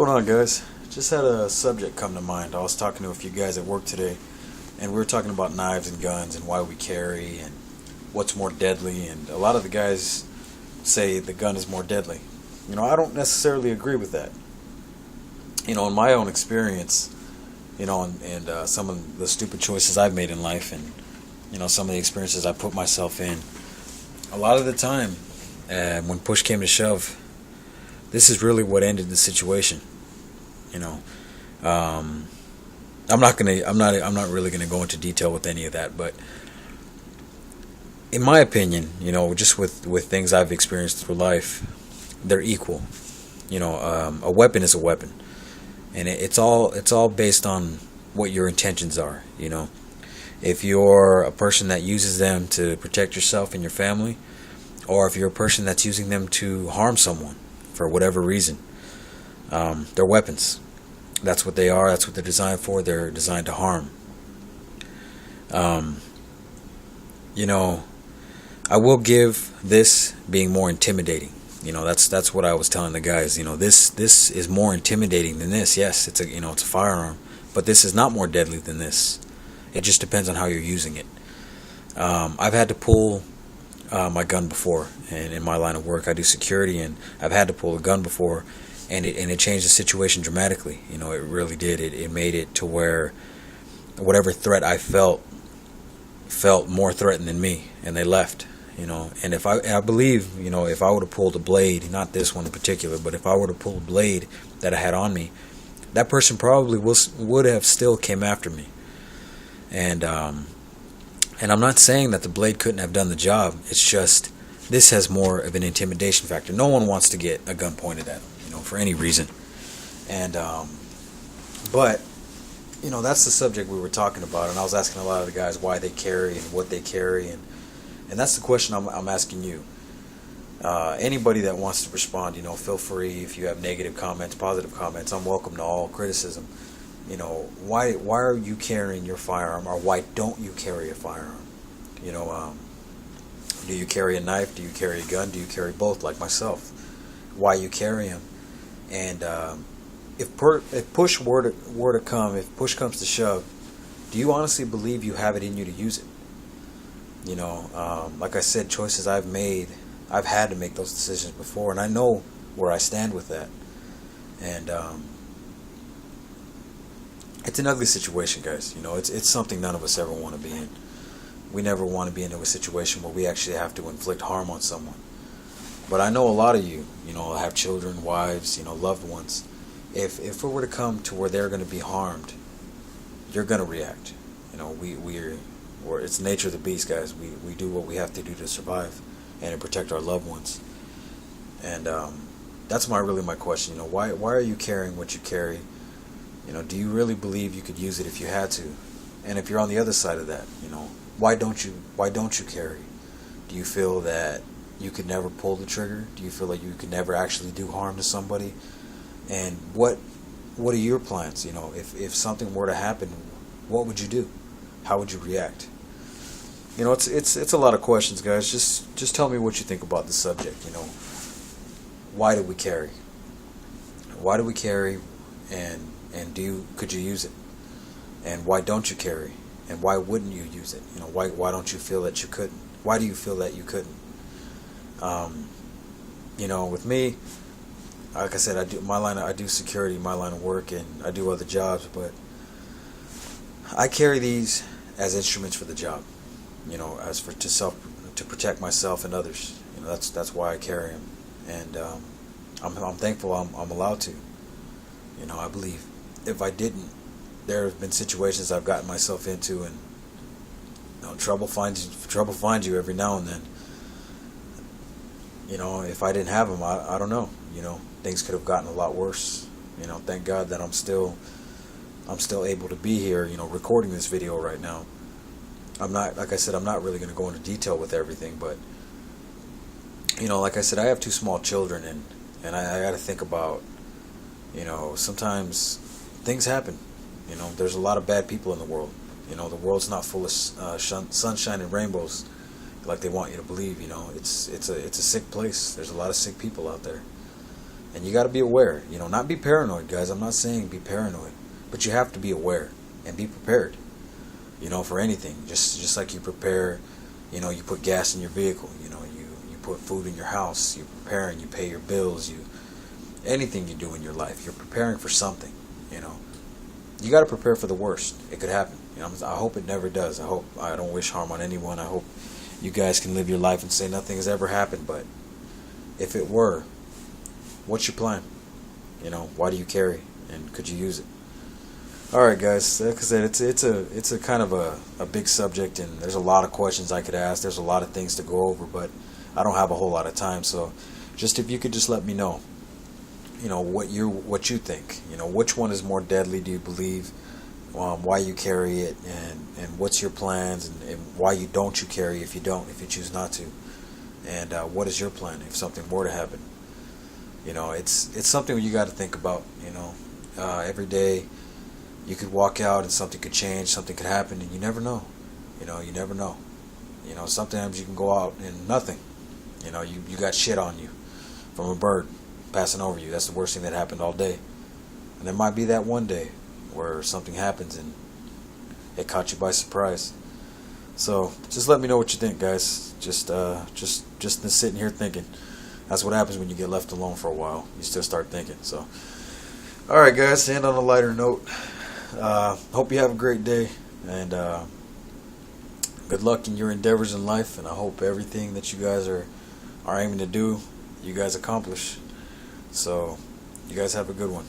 Going on, guys? Just had a subject come to mind. I was talking to a few guys at work today, and we were talking about knives and guns and why we carry and what's more deadly. And a lot of the guys say the gun is more deadly. I don't necessarily agree with that. In my own experience, and some of the stupid choices I've made in life, and some of the experiences I put myself in. A lot of the time, when push came to shove, this is really what ended the situation. I'm not really gonna go into detail with any of that, but in my opinion, just with things I've experienced through life, they're equal. A weapon is a weapon, and it's all based on what your intentions are. If you're a person that uses them to protect yourself and your family, or if you're a person that's using them to harm someone for whatever reason, they're weapons. That's what they are. That's what they're designed for. They're designed to harm. I will give this being more intimidating. That's what I was telling the guys. This is more intimidating than this. Yes, it's a firearm, but this is not more deadly than this. It just depends on how you're using it. I've had to pull my gun before, and in my line of work, I do security, and I've had to pull a gun before, and it changed the situation dramatically. It really did. It made it to where whatever threat I felt more threatened than me, and they left. And I believe, if I would have pulled a blade, not this one in particular, but if I would have pulled a blade that I had on me, that person probably would have still came after me. And I'm not saying that the blade couldn't have done the job. It's just this has more of an intimidation factor. No one wants to get a gun pointed at them, for any reason. And but that's the subject we were talking about, and I was asking a lot of the guys why they carry and what they carry, and that's the question I'm asking you. Anybody that wants to respond, feel free. If you have negative comments, positive comments, I'm welcome to all criticism. Why are you carrying your firearm, or why don't you carry a firearm? Do you carry a knife? Do you carry a gun? Do you carry both, like myself? Why you carry them? And if push were to come, if push comes to shove, do you honestly believe you have it in you to use it? Like I said, choices I've made, I've had to make those decisions before, and I know where I stand with that. And it's an ugly situation, guys. It's something none of us ever want to be in. We never want to be into a situation where we actually have to inflict harm on someone. But I know a lot of you, have children, wives, loved ones. If it were to come to where they're going to be harmed, you're going to react. It's the nature of the beast, guys. We do what we have to do to survive and to protect our loved ones. And that's my question. Why are you carrying what you carry? Do you really believe you could use it if you had to? And if you're on the other side of that, why don't you carry? Do you feel that you could never pull the trigger? Do you feel like you could never actually do harm to somebody? And what are your plans? If something were to happen, what would you do? How would you react? It's a lot of questions, guys. Just tell me what you think about the subject. Why do we carry? Why do we carry? And could you use it? And why don't you carry? And why wouldn't you use it? Why don't you feel that you couldn't? Why do you feel that you couldn't? With me, like I said, I do security, my line of work, and I do other jobs, but I carry these as instruments for the job. To protect myself and others. That's why I carry them, and I'm thankful I'm allowed to. I believe if I didn't, there have been situations I've gotten myself into, and trouble finds you every now and then. If I didn't have them, I don't know. Things could have gotten a lot worse. Thank God that I'm still able to be here. Recording this video right now. Like I said, I'm not really going to go into detail with everything, but like I said, I have two small children, and I got to think about. Sometimes things happen. There's a lot of bad people in the world. The world's not full of sunshine and rainbows like they want you to believe. It's a sick place. There's a lot of sick people out there. And you got to be aware. Not be paranoid, guys. I'm not saying be paranoid, but you have to be aware and be prepared. For anything. Just like you prepare. You put gas in your vehicle. You put food in your house. You prepare and you pay your bills. Anything you do in your life, you're preparing for something. You got to prepare for the worst. It could happen. I hope it never does. I don't wish harm on anyone. I hope you guys can live your life and say nothing has ever happened. But if it were, what's your plan? Why do you carry, and could you use it? All right, guys. Like I said, it's a kind of a big subject, and there's a lot of questions I could ask. There's a lot of things to go over, but I don't have a whole lot of time. So, just if you could just let me know, what you think. Which one is more deadly? Do you believe? Why you carry it, and what's your plans, and why you carry if you choose not to, and what is your plan if something were to happen? It's something you got to think about. Every day you could walk out and something could change, something could happen, and you never know. You never know. Sometimes you can go out and nothing. You got shit on you from a bird passing over you. That's the worst thing that happened all day. And there might be that one day where something happens and it caught you by surprise. So just let me know what you think, guys. Just sitting here thinking. That's what happens when you get left alone for a while. You still start thinking. So, all right, guys. To end on a lighter note, hope you have a great day, and good luck in your endeavors in life. And I hope everything that you guys are aiming to do, you guys accomplish. So, you guys have a good one.